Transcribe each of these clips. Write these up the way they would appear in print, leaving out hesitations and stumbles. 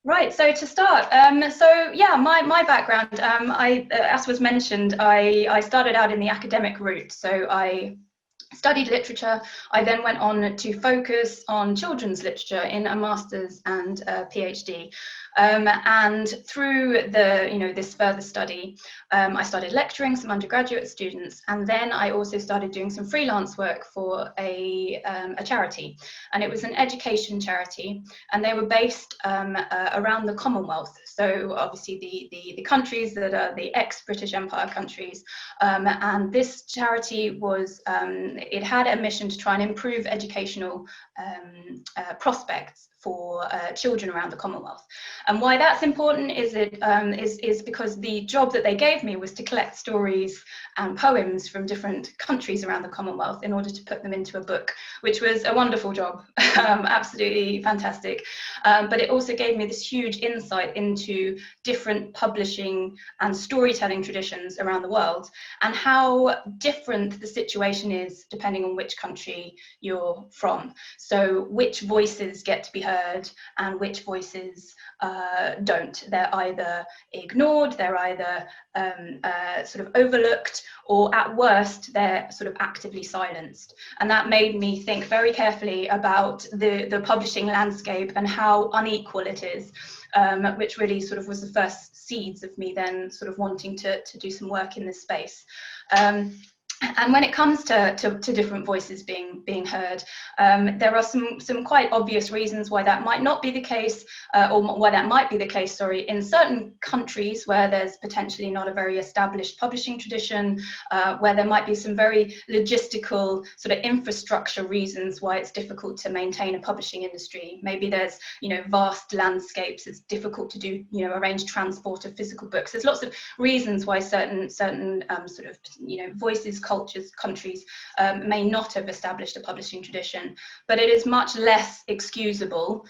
Right, so to start, my background, as was mentioned, I started out in the academic route. So I studied literature. I then went on to focus on children's literature in a master's and a Ph.D. And through this further study, I started lecturing some undergraduate students, and then I also started doing some freelance work for a charity, and it was an education charity, and they were based around the Commonwealth. So obviously the countries that are the ex-British Empire countries, and this charity was it had a mission to try and improve educational prospects for children around the Commonwealth. And why that's important is because the job that they gave me was to collect stories and poems from different countries around the Commonwealth in order to put them into a book, which was a wonderful job, absolutely fantastic. But it also gave me this huge insight into different publishing and storytelling traditions around the world, and how different the situation is depending on which country you're from. So which voices get to be heard and which voices don't. They're either ignored, they're either sort of overlooked, or at worst they're sort of actively silenced. And that made me think very carefully about the publishing landscape and how unequal it is, which really sort of was the first seeds of me then sort of wanting to do some work in this space. And when it comes to different voices being heard, there are some quite obvious reasons why that might not be the case, or why that might be the case, sorry, in certain countries where there's potentially not a very established publishing tradition, where there might be some very logistical sort of infrastructure reasons why it's difficult to maintain a publishing industry. Maybe there's, vast landscapes, it's difficult to do, arrange transport of physical books. There's lots of reasons why certain sort of, voices, cultures, countries may not have established a publishing tradition, but it is much less excusable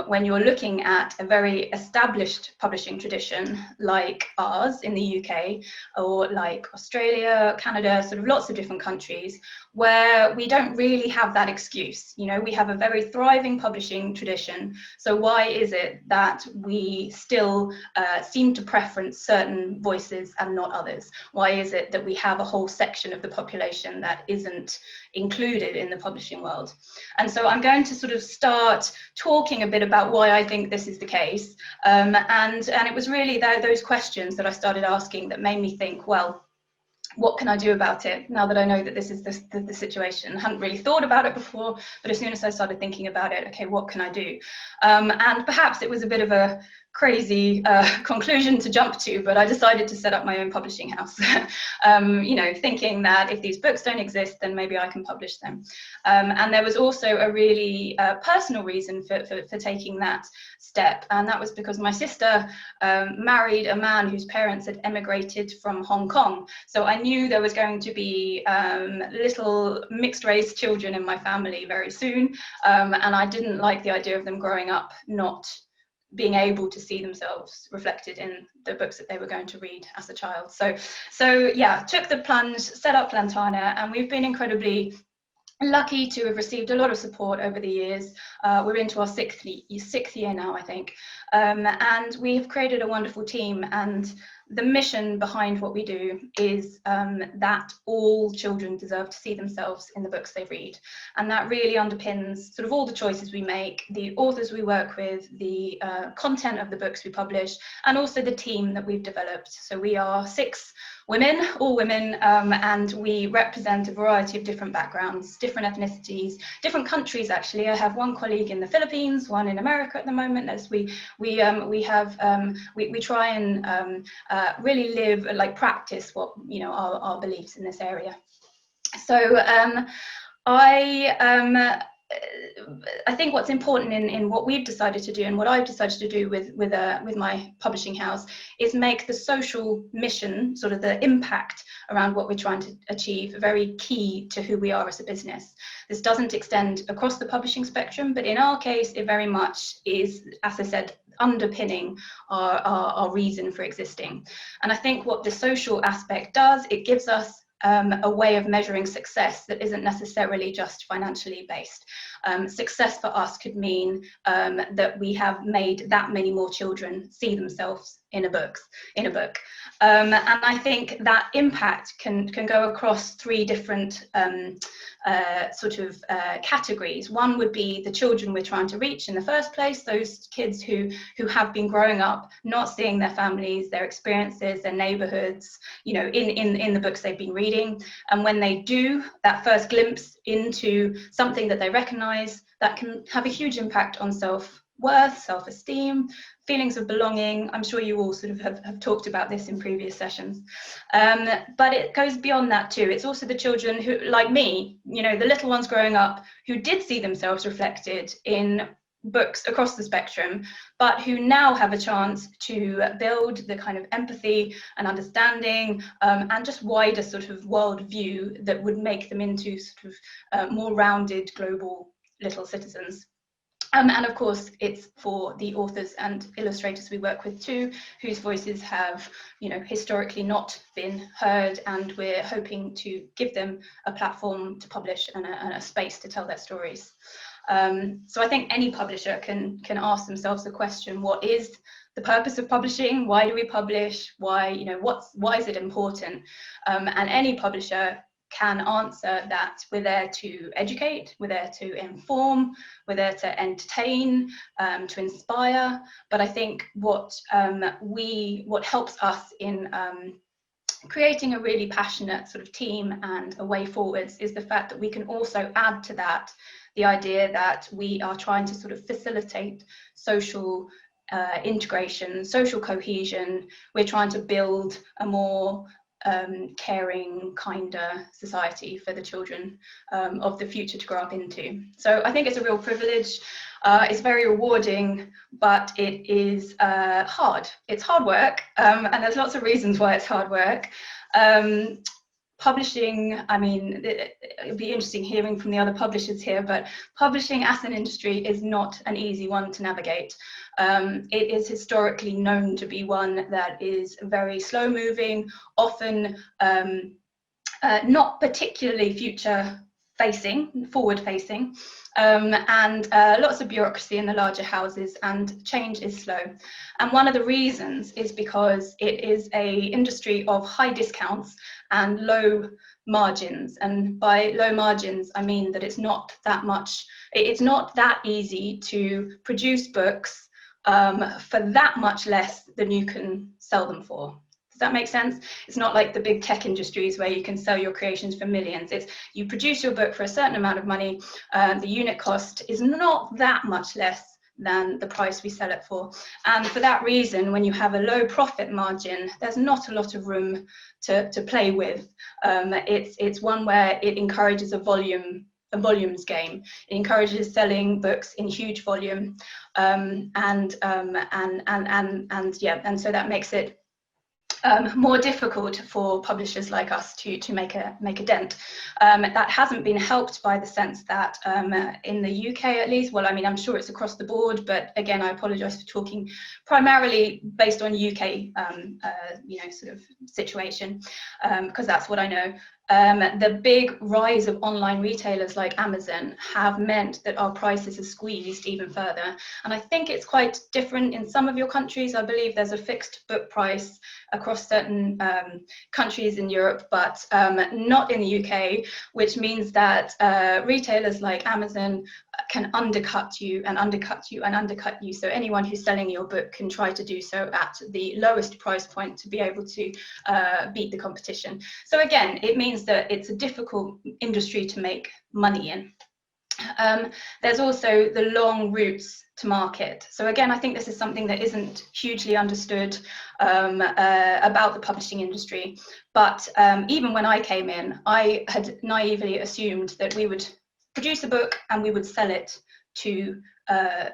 when you're looking at a very established publishing tradition like ours in the UK, or like Australia, Canada, sort of lots of different countries where we don't really have that excuse. We have a very thriving publishing tradition, so why is it that we still seem to preference certain voices and not others? Why is it that we have a whole section of the population that isn't included in the publishing world? And so I'm going to sort of start talking a bit about why I think this is the case, and it was really those questions that I started asking that made me think, well, what can I do about it now that I know that this is the situation? I hadn't really thought about it before, but as soon as I started thinking about it, okay, what can I do? And perhaps it was a bit of a crazy conclusion to jump to, but I decided to set up my own publishing house, thinking that if these books don't exist, then maybe I can publish them. And there was also a really personal reason for taking that step, and that was because my sister married a man whose parents had emigrated from Hong Kong. So I knew there was going to be little mixed race children in my family very soon, and I didn't like the idea of them growing up not being able to see themselves reflected in the books that they were going to read as a child. So yeah, took the plunge, set up Lantana, and we've been incredibly lucky to have received a lot of support over the years. We're into our sixth year now, I think, and we've created a wonderful team, and the mission behind what we do is that all children deserve to see themselves in the books they read. And that really underpins sort of all the choices we make, the authors we work with, the content of the books we publish, and also the team that we've developed. So we are 6 women, all women, and we represent a variety of different backgrounds, different ethnicities, different countries actually. I have one colleague in the Philippines, one in America at the moment, as we try and really live, like practice what, our beliefs in this area. So I think what's important in what we've decided to do, and what I've decided to do with my publishing house, is make the social mission, sort of the impact around what we're trying to achieve, very key to who we are as a business. This doesn't extend across the publishing spectrum, but in our case, it very much is, as I said, underpinning our reason for existing. And I think what the social aspect does, it gives us a way of measuring success that isn't necessarily just financially based. Success for us could mean that we have made that many more children see themselves in a book. And I think that impact can go across three different categories. One would be the children we're trying to reach in the first place, those kids who have been growing up not seeing their families, their experiences, their neighborhoods, in the books they've been reading. And when they do, that first glimpse into something that they recognize, that can have a huge impact on self-worth, self-esteem, feelings of belonging. I'm sure you all sort of have talked about this in previous sessions. But it goes beyond that too. It's also the children who, like me, the little ones growing up, who did see themselves reflected in books across the spectrum, but who now have a chance to build the kind of empathy and understanding and just wider sort of world view that would make them into sort of more rounded global little citizens. And of course, it's for the authors and illustrators we work with too, whose voices have, historically not been heard, and we're hoping to give them a platform to publish and a space to tell their stories. So I think any publisher can ask themselves the question: what is the purpose of publishing? Why do we publish? Why is it important? And any publisher can answer that. We're there to educate, we're there to inform, we're there to entertain, to inspire. But I think what helps us in creating a really passionate sort of team and a way forwards is the fact that we can also add to that the idea that we are trying to sort of facilitate social integration, social cohesion. We're trying to build a more caring, kinder society for the children of the future to grow up into. So I think it's a real privilege. It's very rewarding, but it is hard. It's hard work, and there's lots of reasons why it's hard work. Publishing, I mean, it'd be interesting hearing from the other publishers here, but publishing as an industry is not an easy one to navigate. It is historically known to be one that is very slow moving, often not particularly forward facing, and lots of bureaucracy in the larger houses, and change is slow. And one of the reasons is because it is an industry of high discounts and low margins. And by low margins, I mean that it's not that easy to produce books for that much less than you can sell them for. Does that make sense? It's not like the big tech industries where you can sell your creations for millions. It's you produce your book for a certain amount of money. The unit cost is not that much less than the price we sell it for. And for that reason, when you have a low profit margin, there's not a lot of room to play with. It's one where it encourages a volumes game. It encourages selling books in huge volume, and so that makes it more difficult for publishers like us to make a dent. That hasn't been helped by the sense that in the UK at least, well, I mean, I'm sure it's across the board, but again, I apologise for talking primarily based on UK sort of situation, because that's what I know. The big rise of online retailers like Amazon have meant that our prices are squeezed even further. And I think it's quite different in some of your countries. I believe there's a fixed book price across certain countries in Europe, but not in the UK, which means that retailers like Amazon can undercut you and undercut you and undercut you. So anyone who's selling your book can try to do so at the lowest price point to be able to beat the competition. So again, it means that it's a difficult industry to make money in. There's also the long routes to market. So again, I think this is something that isn't hugely understood about the publishing industry. But even when I came in, I had naively assumed that we would produce a book and we would sell it to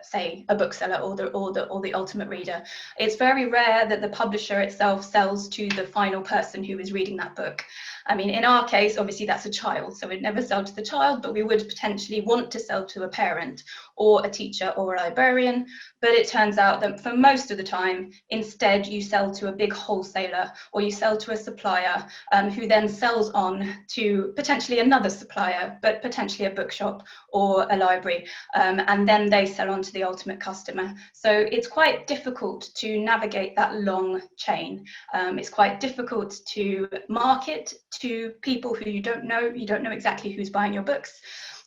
say a bookseller or the ultimate reader. It's very rare that the publisher itself sells to the final person who is reading that book. I mean, in our case, obviously that's a child, so we'd never sell to the child, but we would potentially want to sell to a parent or a teacher or a librarian. But it turns out that for most of the time, instead you sell to a big wholesaler, or you sell to a supplier who then sells on to potentially another supplier, but potentially a bookshop or a library, and then they sell on to the ultimate customer. So it's quite difficult to navigate that long chain. It's quite difficult to market to people who you don't know exactly who's buying your books.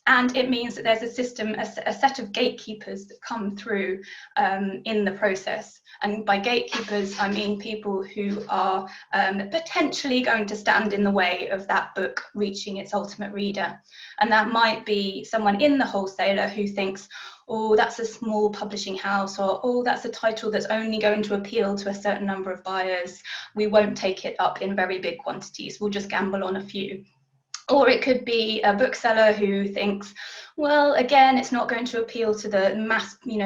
And it means that there's a system, a set of gatekeepers that come through in the process. And by gatekeepers, I mean people who are potentially going to stand in the way of that book reaching its ultimate reader. And that might be someone in the wholesaler who thinks, oh, that's a small publishing house, or oh, that's a title that's only going to appeal to a certain number of buyers. We won't take it up in very big quantities. We'll just gamble on a few. Or it could be a bookseller who thinks, well, again, it's not going to appeal to the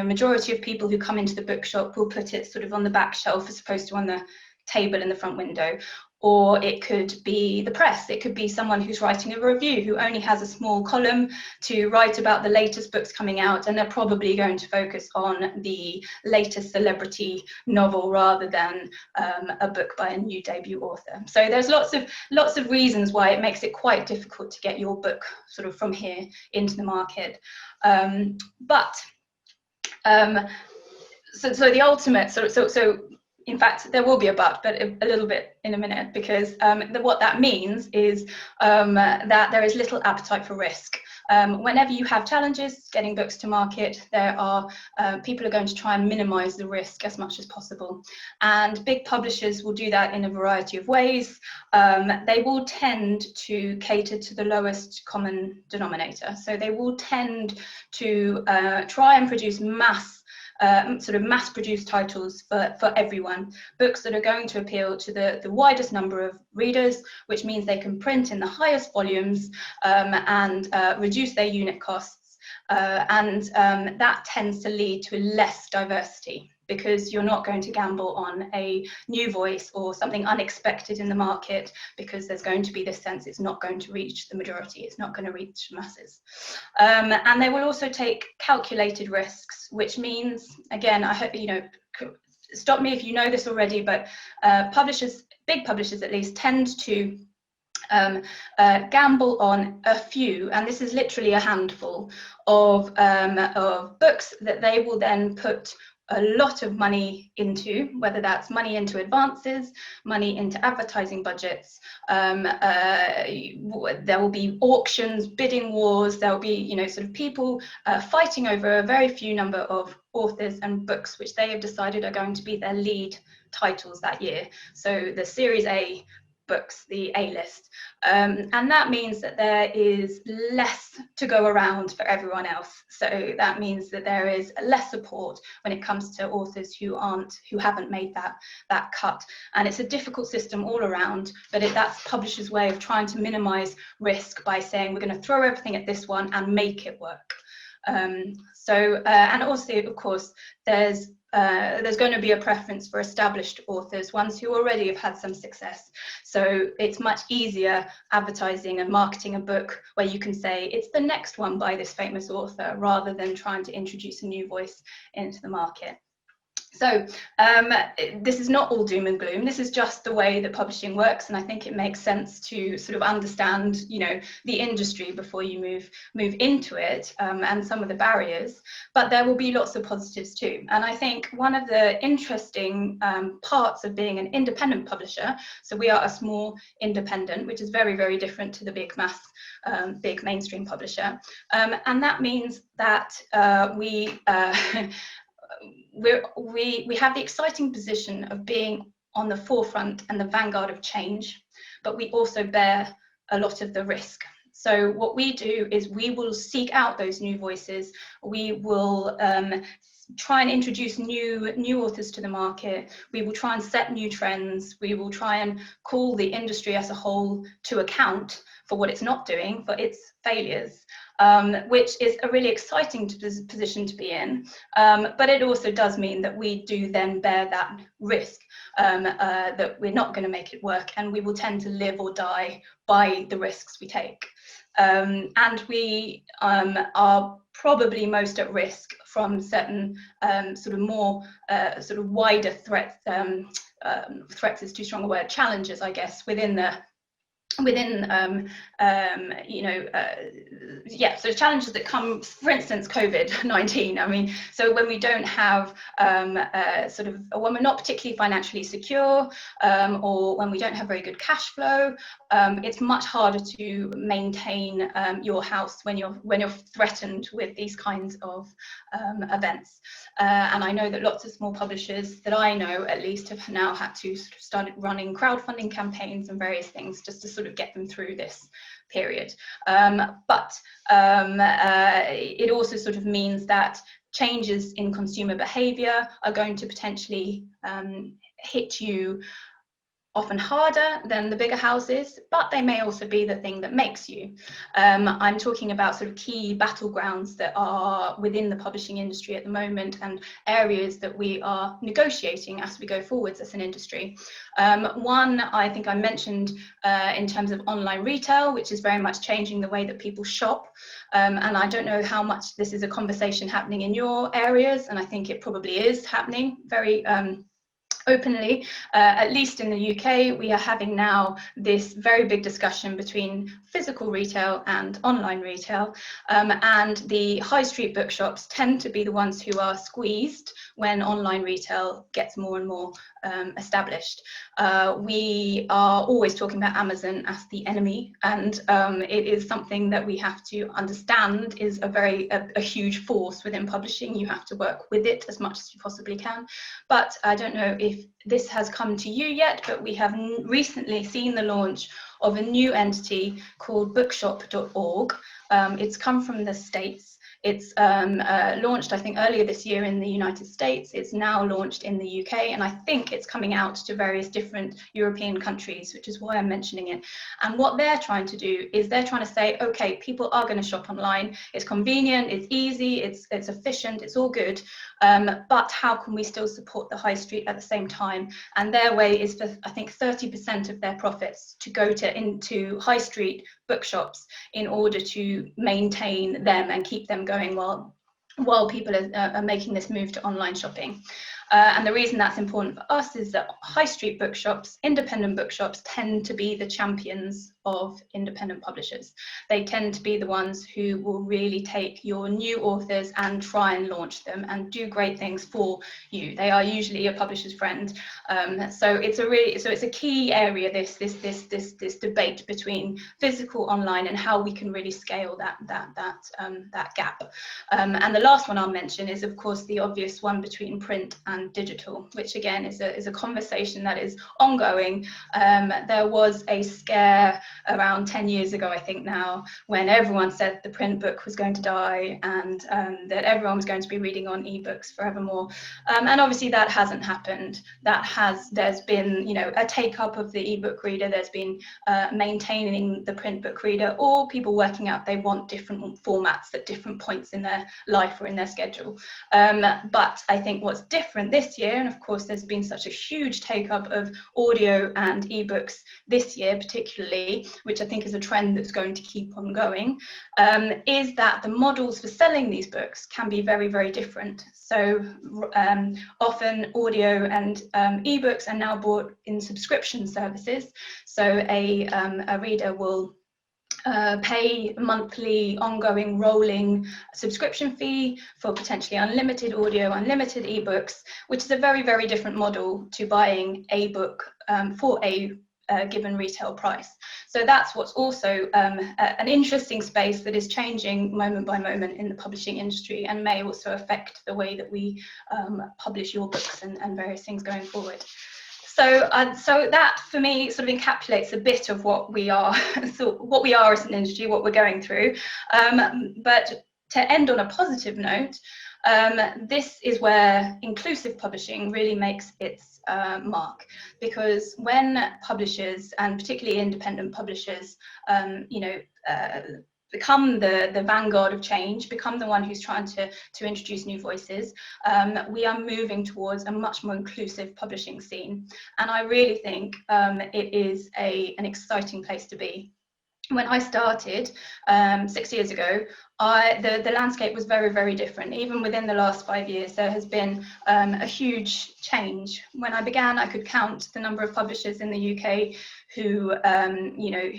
majority of people who come into the bookshop. We'll put it sort of on the back shelf as opposed to on the table in the front window. Or it could be the press. It could be someone who's writing a review who only has a small column to write about the latest books coming out, and they're probably going to focus on the latest celebrity novel rather than a book by a new debut author. So there's lots of reasons why it makes it quite difficult to get your book sort of from here into the market. So the ultimate, so in fact, there will be a but a little bit in a minute, because what that means is that there is little appetite for risk. Whenever you have challenges getting books to market, there are people are going to try and minimize the risk as much as possible. And big publishers will do that in a variety of ways. They will tend to cater to the lowest common denominator. So they will tend to try and produce mass-produced titles for everyone, books that are going to appeal to the widest number of readers, which means they can print in the highest volumes and reduce their unit costs. That tends to lead to less diversity, because you're not going to gamble on a new voice or something unexpected in the market, because there's going to be this sense it's not going to reach the majority, it's not going to reach masses. And they will also take calculated risks, which means, again, I hope, stop me if you know this already, but big publishers at least, tend to gamble on a few, and this is literally a handful of books that they will then put a lot of money into, whether that's money into advances, money into advertising budgets. There will be auctions, bidding wars. There will be, sort of people fighting over a very few number of authors and books which they have decided are going to be their lead titles that year. So the Series A books, the A-list, and that means that there is less to go around for everyone else. So that means that there is less support when it comes to authors who haven't made that cut, and it's a difficult system all around. But that's publishers' way of trying to minimize risk by saying we're going to throw everything at this one and make it work. And also, of course, there's going to be a preference for established authors, ones who already have had some success. So it's much easier advertising and marketing a book where you can say it's the next one by this famous author, rather than trying to introduce a new voice into the market. So this is not all doom and gloom. This is just the way that publishing works, and I think it makes sense to sort of understand, the industry before you move into it, and some of the barriers. But there will be lots of positives too. And I think one of the interesting parts of being an independent publisher, so we are a small independent, which is very, very different to the big mainstream publisher, and that means that we have the exciting position of being on the forefront and the vanguard of change, but we also bear a lot of the risk. So what we do is we will seek out those new voices. We will try and introduce new authors to the market. We will try and set new trends. We will try and call the industry as a whole to account for what it's not doing, for its failures, which is a really exciting position to be in. But it also does mean that we do then bear that risk, that we're not going to make it work, and we will tend to live or die by the risks we take. And we are probably most at risk from certain sort of more sort of wider threats. Threats is too strong a word. Challenges, I guess, within so challenges that come, for instance, COVID-19. I mean, so when we don't have when we're not particularly financially secure, or when we don't have very good cash flow, it's much harder to maintain your house when you're threatened with these kinds of events. And I know that lots of small publishers that I know, at least, have now had to sort of start running crowdfunding campaigns and various things just to sort of get them through this period. But it also sort of means that changes in consumer behavior are going to potentially hit you often harder than the bigger houses, but they may also be the thing that makes you. I'm talking about sort of key battlegrounds that are within the publishing industry at the moment, and areas that we are negotiating as we go forwards as an industry. One, I think I mentioned in terms of online retail, which is very much changing the way that people shop. And I don't know how much this is a conversation happening in your areas, and I think it probably is happening very openly. At least in the UK, we are having now this very big discussion between physical retail and online retail, and the high street bookshops tend to be the ones who are squeezed when online retail gets more and more established. We are always talking about Amazon as the enemy, and it is something that we have to understand is a huge force within publishing. You have to work with it as much as you possibly can. But I don't know if this has come to you yet, but we have recently seen the launch of a new entity called bookshop.org. It's come from the States. It's launched, I think, earlier this year in the United States. It's now launched in the UK, and I think it's coming out to various different European countries, which is why I'm mentioning it. And what they're trying to do is they're trying to say, okay, people are going to shop online. It's convenient, it's easy, it's efficient, it's all good. But how can we still support the high street at the same time? And their way is for, I think, 30% of their profits to go into high street bookshops in order to maintain them and keep them going while people are making this move to online shopping. And the reason that's important for us is that high street bookshops, independent bookshops, tend to be the champions of independent publishers. They tend to be the ones who will really take your new authors and try and launch them and do great things for you. They are usually a publisher's friend. So it's a key area, this debate between physical, online, and how we can really scale that gap. And the last one I'll mention is, of course, the obvious one between print and digital, which again is a conversation that is ongoing. There was a scare around 10 years ago, I think now, when everyone said the print book was going to die, and that everyone was going to be reading on ebooks forevermore. And obviously that hasn't happened. There's been, a take up of the ebook reader. There's been maintaining the print book reader, or people working out they want different formats at different points in their life or in their schedule. But I think what's different this year, and of course there's been such a huge take up of audio and ebooks this year particularly, which I think is a trend that's going to keep on going, is that the models for selling these books can be very, very different. So often audio and ebooks are now bought in subscription services. So a reader will pay monthly, ongoing, rolling subscription fee for potentially unlimited audio, unlimited ebooks, which is a very, very different model to buying a book for a given retail price. So that's what's also an interesting space that is changing moment by moment in the publishing industry, and may also affect the way that we publish your books and various things going forward. So that for me sort of encapsulates a bit of what we are, what we are as an industry, what we're going through. But to end on a positive note, This is where inclusive publishing really makes its mark, because when publishers, and particularly independent publishers, become the vanguard of change, become the one who's trying to introduce new voices, we are moving towards a much more inclusive publishing scene. And I really think it is an exciting place to be. When I started 6 years ago, the landscape was very, very different. Even within the last 5 years, there has been a huge change. When I began, I could count the number of publishers in the UK who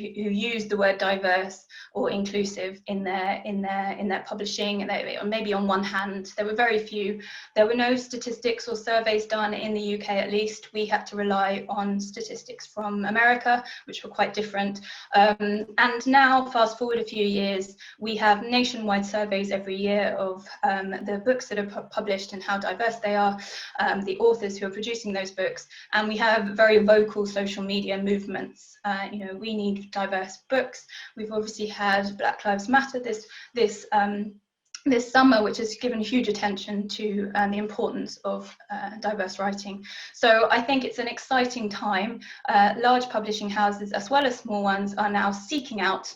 use the word diverse or inclusive in their publishing. And maybe on one hand, there were very few. There were no statistics or surveys done in the UK, at least. We had to rely on statistics from America, which were quite different. And now, fast forward a few years, we have nationwide surveys every year of the books that are published and how diverse they are, the authors who are producing those books, and we have very vocal social media movements. We need diverse books. We've obviously had Black Lives Matter this summer, which has given huge attention to the importance of diverse writing. So I think it's an exciting time. Large publishing houses, as well as small ones, are now seeking out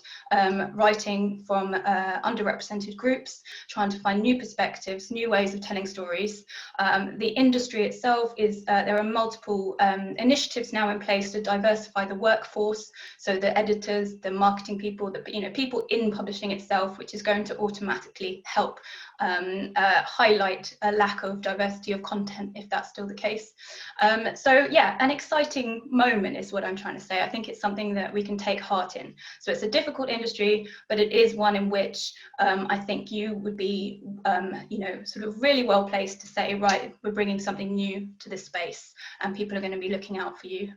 writing from underrepresented groups, trying to find new perspectives, new ways of telling stories. The industry itself there are multiple initiatives now in place to diversify the workforce, so the editors, the marketing people, people in publishing itself, which is going to automatically help highlight a lack of diversity of content, if that's still the case. So yeah, an exciting moment is what I'm trying to say. I think it's something that we can take heart in. So it's a difficult industry, but it is one in which I think you would be sort of really well placed to say, right, we're bringing something new to this space and people are going to be looking out for you.